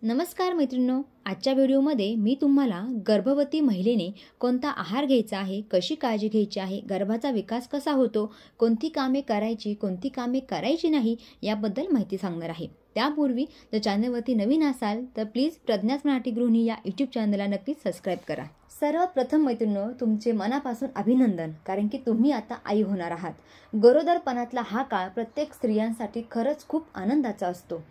नमस्कार मैत्रिणींनो, आजच्या व्हिडिओमध्ये मी तुम्हाला गर्भवती महिलेने कोणता आहार घ्यायचा आहे, कशी काळजी घ्यायची आहे, गर्भाचा विकास कसा होतो, कोणती कामे करायची, कोणती कामे करायची नाही याबद्दल माहिती सांगणार आहे। त्यापूर्वी जर चॅनलवरती नवीन असाल तर प्लीज प्रज्ञाच मराठी गृहिणी या यूट्यूब चॅनलला नक्कीच सबस्क्राइब करा। सर्वात प्रथम मैत्रिणींनो, तुमचे मनापासून अभिनंदन, कारण की तुम्ही आता आई होणार आहात। गरोदरपणातला हा काळ प्रत्येक स्त्रियांसाठी खरंच खूप आनंदाचा असतो।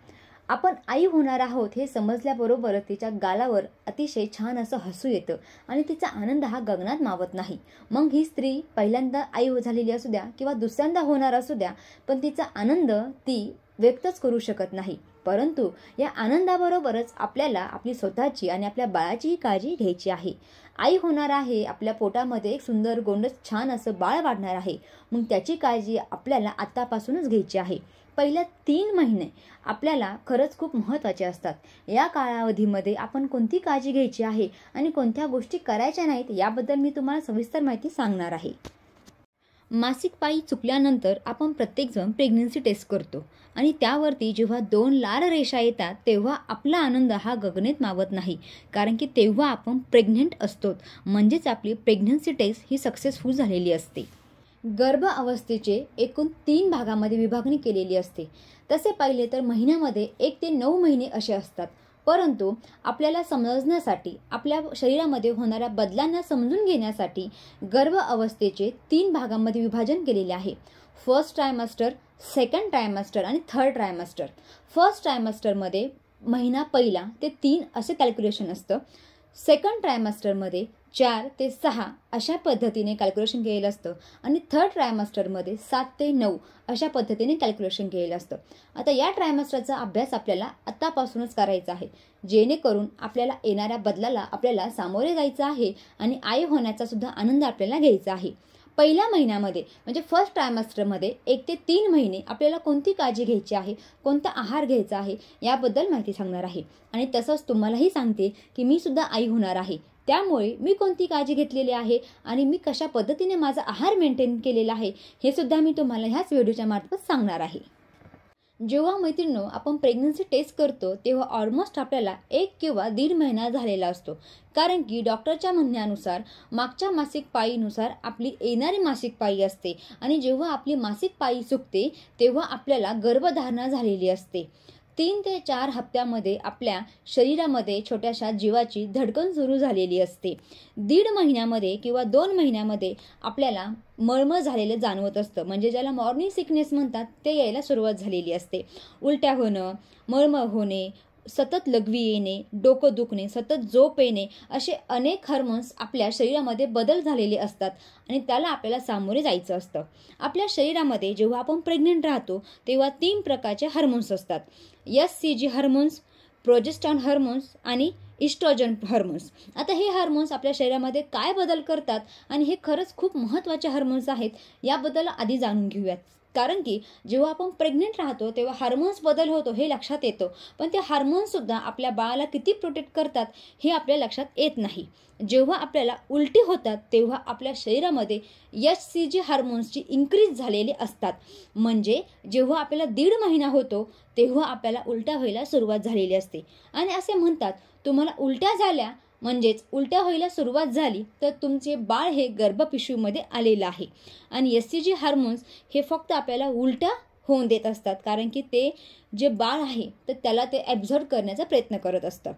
आपण आई होणार आहोत हे समजल्याबरोबर तिच्या गालावर अतिशय छान असं हसू येतं आणि तिचा आनंद हा गगनात मावत नाही। मग ही स्त्री पहिल्यांदा आई झालेली असू द्या किंवा दुसऱ्यांदा होणार असू द्या, पण तिचा आनंद ती व्यक्तच करू शकत नाही। परंतु या आनंदाबरोबरच आपल्याला आपली स्वतःची आणि आपल्या बाळाचीही काळजी घ्यायची आहे। आई होणार आहे, आपल्या पोटामध्ये एक सुंदर गोंडस छान असं बाळ वाढणार आहे, मग त्याची काळजी आपल्याला आतापासूनच घ्यायची आहे। पहिल्या 3 महिने आपल्याला खरंच खूप महत्त्वाचे असतात। या कालावधीमध्ये आपण कोणती काळजी घ्यायची आहे आणि कोणत्या गोष्टी करायच्या नाहीत याबद्दल मी तुम्हाला सविस्तर माहिती सांगणार आहे। मासिक पाळी चुकल्यानंतर आपण प्रत्येकजण प्रेग्नन्सी टेस्ट करतो आणि त्यावरती जेव्हा 2 लाल रेषा येतात तेव्हा आपला आनंद हा गगनेत मावत नाही, कारण की तेव्हा आपण प्रेग्नंट असतो, म्हणजेच आपली प्रेग्नन्सी टेस्ट ही सक्सेसफुल झालेली असते। गर्भ अवस्थेचे एकूण 3 भागामध्ये विभागणी केलेली असते। तसे पाहिले तर महिन्यामध्ये 1 ते 9 महिने असे असतात, परंतु आपल्याला समजण्यासाठी, आपल्या शरीरामध्ये होणाऱ्या बदलांना समजून घेण्यासाठी गर्भ अवस्थेचे 3 भागांमध्ये विभाजन केलेले आहे। फर्स्ट ट्रायमेस्टर, सेकंड ट्रायमेस्टर आणि थर्ड ट्रायमेस्टर। फर्स्ट ट्रायमेस्टरमध्ये महिना पहिला ते 3 असे कॅल्क्युलेशन असतं। सेकंड ट्रायमेस्टरमध्ये 4 ते 6 अशा पद्धतीने कॅल्क्युलेशन केलेलं असतं आणि थर्ड ट्रायमेस्टरमध्ये 7 ते 9 अशा पद्धतीने कॅल्क्युलेशन केलेलं असतं। आता या ट्रायमेस्टरचा अभ्यास आपल्याला आतापासूनच करायचा आहे, जेणेकरून आपल्याला येणाऱ्या बदलाला आपल्याला सामोरे जायचं आहे आणि आई होण्याचा सुद्धा आनंद आपल्याला घ्यायचा आहे। पहिल्या महिन्यामध्ये म्हणजे फर्स्ट ट्रायमेस्टरमध्ये 1 ते 3 महिने आपल्याला कोणती काळजी घ्यायची आहे, कोणता आहार घ्यायचा आहे याबद्दल माहिती सांगणार आहे। आणि तसंच तुम्हालाही सांगते की मी सुद्धा आई होणार आहे, त्यामुळे मी कोणती काळजी घेतलेली आहे आणि मी कशा पद्धतीने माझा आहार मेंटेन केलेला आहे हे सुद्धा मी तुम्हाला ह्याच व्हिडिओच्या मार्फत सांगणार आहे। जेव्हा मैत्रिणींनो आपण प्रेग्नन्सी टेस्ट करतो तेव्हा ऑलमोस्ट आपल्याला 1 किंवा 1.5 महिना झालेला असतो, कारण की डॉक्टरच्या म्हणण्यानुसार मागच्या मासिक पाळीनुसार आपली येणारी मासिक पाळी असते आणि जेव्हा आपली मासिक पाळी चुकते तेव्हा आपल्याला गर्भधारणा झालेली असते। 3 ते 4 हप्त्यामध्ये आपल्या शरीरामध्ये छोट्याशा जीवाची धडकन सुरू झालेली असते। 1.5 महिन्यामध्ये किंवा 2 महिन्यामध्ये आपल्याला मळमळ झालेलं जाणवत असतं, म्हणजे ज्याला मॉर्निंग सिकनेस म्हणतात ते यायला सुरुवात झालेली असते। उलट्या होणं, मळमळ होणे, सतत लघवी येणे, डोकं दुखणे, सतत झोप येणे असे अनेक हार्मोन्स आपल्या शरीरामध्ये बदल झालेले असतात आणि त्याला आपल्याला सामोरे जायचं असतं। आपल्या शरीरामध्ये जेव्हा आपण प्रेग्नंट राहतो तेव्हा 3 प्रकारचे हार्मोन्स असतात। एससीजी हार्मोन्स, प्रोजेस्टेरॉन हार्मोन्स आणि इस्ट्रोजन हार्मोन्स। आता हे हार्मोन्स आपल्या शरीरामध्ये काय बदल करतात आणि हे खरंच खूप महत्त्वाचे हार्मोन्स आहेत याबद्दल आधी जाणून घेऊयात। कारण की जेव्हा आपण प्रेग्नंट राहतो तेव्हा हार्मोन्स बदल होतो हे लक्षात येतं, पण ते हार्मोन्स सुद्धा आपल्या बाळाला किती प्रोटेक्ट करतात हे आपल्या लक्षात येत नाही। जेव्हा आपल्याला उलटी होतात तेव्हा आपल्या शरीरामध्ये एचसीजी हार्मोन्सची इन्क्रीज झालेली असतात, म्हणजे जेव्हा आपल्याला 1.5 महिना होतो तेव्हा आपल्याला उलट्या व्हायला सुरुवात झालेली असते आणि असे म्हणतात तुम्हाला उलट्या झाल्या म्हणजेच उलट्या व्हायला सुरुवात झाली तर तुमचे बाळ हे गर्भपिशवीमध्ये आलेलं आहे। आणि एससीजी हार्मोन्स हे फक्त आपल्याला उलट्या होऊन देत असतात, कारण की ते जे बाळ आहे तर त्याला ते ॲब्झॉर्ब करण्याचा प्रयत्न करत असतं।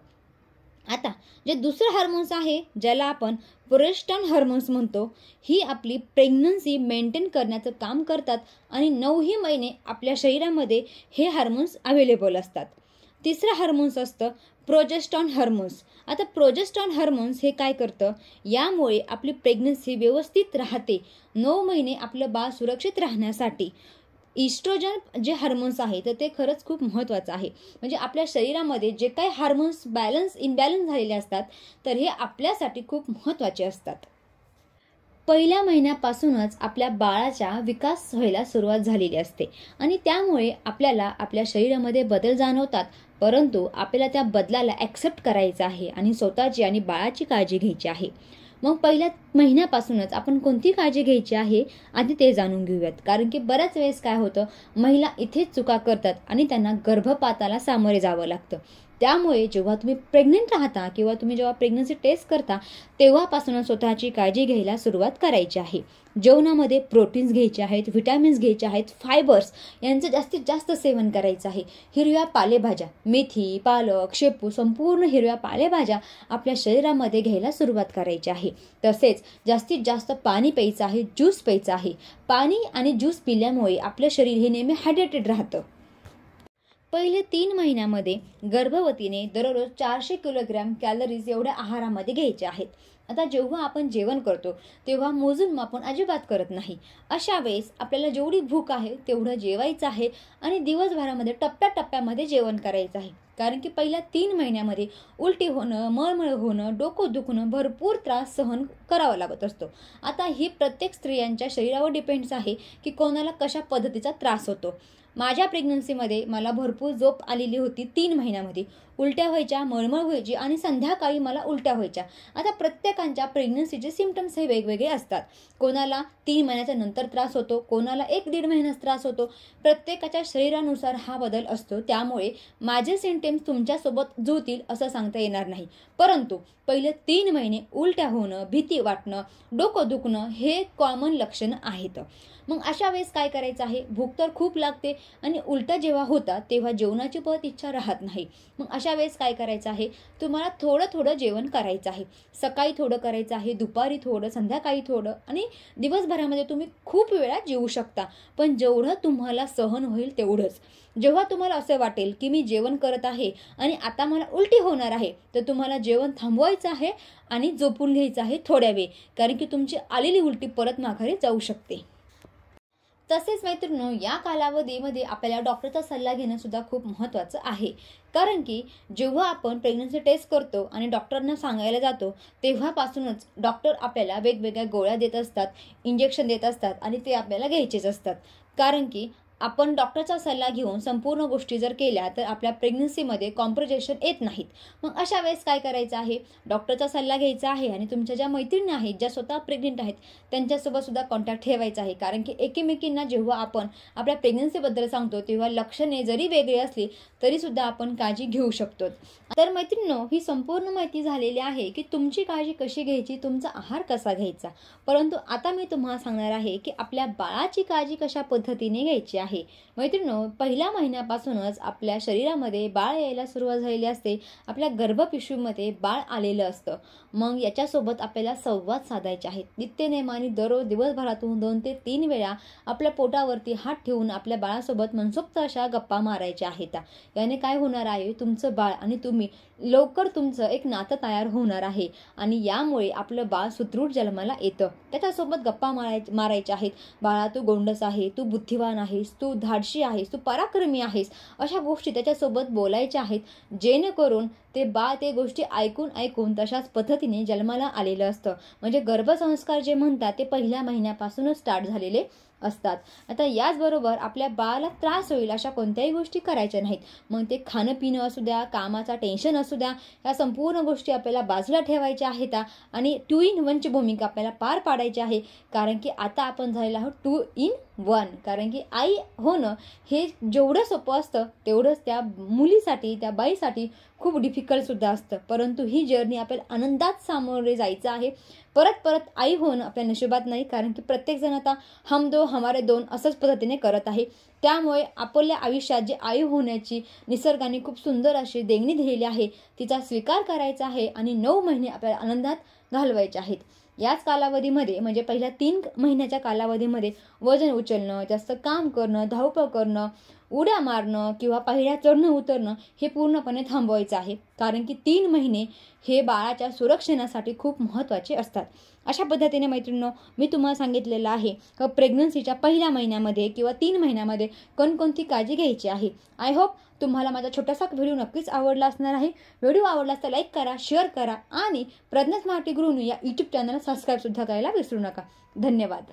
आता जे दुसरं हार्मोन्स आहे ज्याला आपण प्रोजेस्टेरॉन हार्मोन्स म्हणतो, ही आपली प्रेग्नन्सी मेंटेन करण्याचं काम करतात आणि 9ही महिने आपल्या शरीरामध्ये हे हार्मोन्स अवेलेबल असतात। तिसरं हार्मोन्स असतं प्रोजेस्टेरॉन हार्मोन्स। आता प्रोजेस्टेरॉन हार्मोन्स हे काय करतं, यामुळे आपली प्रेग्नन्सी व्यवस्थित राहते। 9 महिने आपलं बाळ सुरक्षित राहण्यासाठी इस्ट्रोजन जे हार्मोन्स आहे तर ते खरंच खूप महत्त्वाचं आहे, म्हणजे आपल्या शरीरामध्ये जे काही हार्मोन्स इनबॅलन्स झालेले असतात तर हे आपल्यासाठी खूप महत्त्वाचे असतात। पहिल्या महिन्यापासूनच आपल्या बाळाचा विकास व्हायला सुरुवात झालेली असते आणि त्यामुळे आपल्याला आपल्या शरीरामध्ये बदल जाणवतात, परंतु आपल्याला त्या बदलाला ॲक्सेप्ट करायचं आहे आणि स्वतःची आणि बाळाची काळजी घ्यायची आहे। मग पहिल्या महिन्यापासूनच आपण कोणती काळजी घ्यायची आहे आधी ते जाणून घेऊयात, कारण की बऱ्याच वेळेस काय होतं, महिला इथेच चुका करतात आणि त्यांना गर्भपाताला सामोरे जावं लागतं। त्यामुळे जेव्हा तुम्ही प्रेग्नंट राहता किंवा तुम्ही जेव्हा प्रेग्नन्सी टेस्ट करता तेव्हापासून स्वतःची काळजी घ्यायला सुरुवात करायची आहे. जेवणामध्ये प्रोटीन्स घ्यायचे आहेत, व्हिटॅमिन्स घ्यायचे आहेत, फायबर्स यांचं जास्तीत जास्त सेवन करायचं आहे. हिरव्या पालेभाज्या, मेथी, पालक, शेपू, संपूर्ण हिरव्या पालेभाज्या आपल्या शरीरामध्ये घ्यायला सुरुवात करायची आहे. तसेच जास्तीत जास्त पाणी प्यायचं आहे, ज्यूस प्यायचा आहे. पाणी आणि ज्यूस पिल्यामुळे आपलं शरीर हे नेहमी हायड्रेटेड राहतं. पहिले 3 महिन्यामध्ये गर्भवतीने दररोज 400 किलोग्रॅम कॅलरीज एवढ्या आहारामध्ये घ्यायचे आहेत. आता जेव्हा आपण जेवण करतो तेव्हा मोजून मापून अजिबात करत नाही. अशा वेळेस आपल्याला जेवढी भूक आहे तेवढं जेवायचं आहे आणि दिवसभरामध्ये टप्प्याटप्प्यामध्ये जेवण करायचं आहे. कारण की पहिल्या 3 महिन्यामध्ये उलटी होणं, मळमळ होणं, डोकं दुखणं, भरपूर त्रास सहन करावा लागत असतो. आता ही प्रत्येक स्त्रियांच्या शरीरावर डिपेंड्स आहे की कोणाला कशा पद्धतीचा त्रास होतो. माझ्या प्रेग्नन्सीमध्ये मला भरपूर झोप आलेली होती. 3 महिन्यामध्ये उलट्या व्हायच्या, मळमळ व्हायची आणि संध्याकाळी मला उलट्या व्हायच्या. आता प्रत्येकांच्या प्रेग्नन्सीचे सिम्पटम्स हे वेगवेगळे असतात. कोणाला 3 महिन्याच्या नंतर त्रास होतो, कोणाला 1-1.5 महिन्यात त्रास होतो. प्रत्येकाच्या शरीरानुसार हा बदल असतो. त्यामुळे माझे सिम्पटम्स तुमच्यासोबत जुळतील असं सांगता येणार नाही. परंतु पहिले 3 महिने उलट्या होणं, भीती वाटणं, डोकं दुखणं हे कॉमन लक्षणं आहेत. मग अशा वेळेस काय करायचं आहे? भूक तर खूप लागते आणि उलट्या जेव्हा होतात तेव्हा जेवणाची परत इच्छा राहत नाही. मग अशा वेळेस काय करायचं आहे? तुम्हाला थोडं थोडं जेवण करायचं आहे. सकाळी थोडं करायचं आहे, दुपारी थोडं, संध्याकाळी थोडं आणि दिवसभरामध्ये तुम्ही खूप वेळा जेवू शकता. पण जेवढं तुम्हाला सहन होईल तेवढंच. जेव्हा तुम्हाला असं वाटेल की मी जेवण करत आहे आणि आता मला उलटी होणार आहे तर तुम्हाला जेवण थांबवायचं आहे आणि झोपून घ्यायचं आहे थोड्या वेळ. कारण की तुमची आलेली उलटी परत माघारी जाऊ शकते. तसेच मैत्रिणींनो, या कालावधीमध्ये आपल्याला डॉक्टरचा सल्ला घेणं सुद्धा खूप महत्त्वाचं आहे. कारण की जेव्हा आपण प्रेग्नन्सी टेस्ट करतो आणि डॉक्टरांना सांगायला जातो तेव्हापासूनच डॉक्टर आपल्याला वेगवेगळ्या गोळ्या देत असतात, इंजेक्शन देत असतात आणि ते आपल्याला घ्यायचेच असतात. कारण की आपण डॉक्टरचा सल्ला घेऊन संपूर्ण गोष्टी जर केल्या तर आपल्या प्रेग्नन्सीमध्ये कॉम्प्लिकेशन येत नाहीत. मग अशा वेळेस काय करायचं आहे? डॉक्टरचा सल्ला घ्यायचा आहे आणि तुमच्या ज्या मैत्रिणी आहेत, ज्या स्वतः प्रेग्नेंट आहेत, त्यांच्यासोबत सुद्धा कॉन्टॅक्ट ठेवायचा आहे. कारण की एकमेकींना जेव्हा आपण आपल्या प्रेग्नन्सीबद्दल सांगतो तेव्हा लक्षणे जरी वेगळी असली तरीसुद्धा आपण काळजी घेऊ शकतो. तर मैत्रिणींनो, ही संपूर्ण माहिती झालेली आहे की तुमची काळजी कशी घ्यायची, तुमचा आहार कसा घ्यायचा. परंतु आता मी तुम्हाला सांगणार आहे की आपल्या बाळाची काळजी कशा पद्धतीने घ्यायची आहे. मैत्रिणींनो, पहिल्या महिन्यापासूनच आपल्या शरीरामध्ये बाळ यायला सुरुवात झालेली असते. आपल्या गर्भपिशवीमध्ये बाळ आलेलं असतं. मग याच्यासोबत आपल्याला संवाद साधायचे आहेत. नित्यनेमाने दररोज दिवसभरातून 2 ते 3 वेळा आपल्या पोटावरती हात ठेवून आपल्या बाळासोबत मनसोक्त अशा गप्पा मारायच्या आहेत. याने काय होणार आहे? तुमचं बाळ आणि तुम्ही लवकर तुमचं एक नातं तयार होणार आहे आणि यामुळे आपलं बाळ सुदृढ जन्माला येतं. त्याच्यासोबत गप्पा मारायच्या आहेत. बाळा, तू गोंडस आहे, तू बुद्धिवान आहेस, तू धाडशी आहेस, तू पराक्रमी आहेस, अशा गोष्टी त्याच्यासोबत बोलायच्या आहेत. जेणेकरून ते बाळ ते गोष्टी ऐकून तशाच पद्धतीने जन्माला आलेलं असतं. म्हणजे गर्भसंस्कार जे म्हणतात ते पहिल्या महिन्यापासूनच स्टार्ट झालेले असतात. आता याचबरोबर आपल्या बाळाला त्रास होईल अशा कोणत्याही गोष्टी करायच्या नाहीत. मग ते खाणं पिणं असू द्या, कामाचा टेन्शन असू द्या, या संपूर्ण गोष्टी आपल्याला बाजूला ठेवायच्या आहेत आणि 2 in 1ची भूमिका आपल्याला पार पाडायची आहे. कारण की आता आपण झालेलो आहोत 2 in 1. कारण की आई होणं हे जेवढं सोपं असतं तेवढंच त्या मुलीसाठी, त्या बाईसाठी खूप डिफिकल्ट सुद्धा असतं. परंतु ही जर्नी आपल्याला आनंदात सामोरे जायचं आहे. परत आई होणं आपल्या नशिबात नाही. कारण की प्रत्येकजण आता हम दो हमारे दोन असंच पद्धतीने करत आहे. त्यामुळे आपल्या आयुष्यात जी आई होण्याची निसर्गाने खूप सुंदर अशी देणगी दिलेली आहे तिचा स्वीकार करायचा आहे आणि 9 महिने आपल्याला आनंदात घालवायचे आहेत. याच कालावधीमध्ये म्हणजे पहिल्या 3 महिन्याच्या कालावधीमध्ये वजन उचलणं, जास्त काम करणं, धावपळ करणं, उड्या मारणं किंवा पायऱ्या चढणं उतरणं हे पूर्णपणे थांबवायचं आहे. कारण की 3 महिने हे बाळाच्या सुरक्षेसाठी खूप महत्त्वाचे असतात. अशा पद्धतीने मैत्रिणींनो, मी तुम्हाला सांगितलेलं आहे की प्रेग्नन्सीच्या पहिल्या महिन्यामध्ये किंवा 3 महिन्यामध्ये कोणकोणती काळजी घ्यायची आहे. आय होप तुम्हाला माझा छोटासा व्हिडिओ नक्कीच आवडला असणार आहे. व्हिडिओ आवडला तर लाईक करा, शेअर करा आणि प्रज्ञा स्मार्ट गृहिणी या यूट्यूब चॅनलला सबस्क्राईब सुद्धा करायला विसरू नका. धन्यवाद.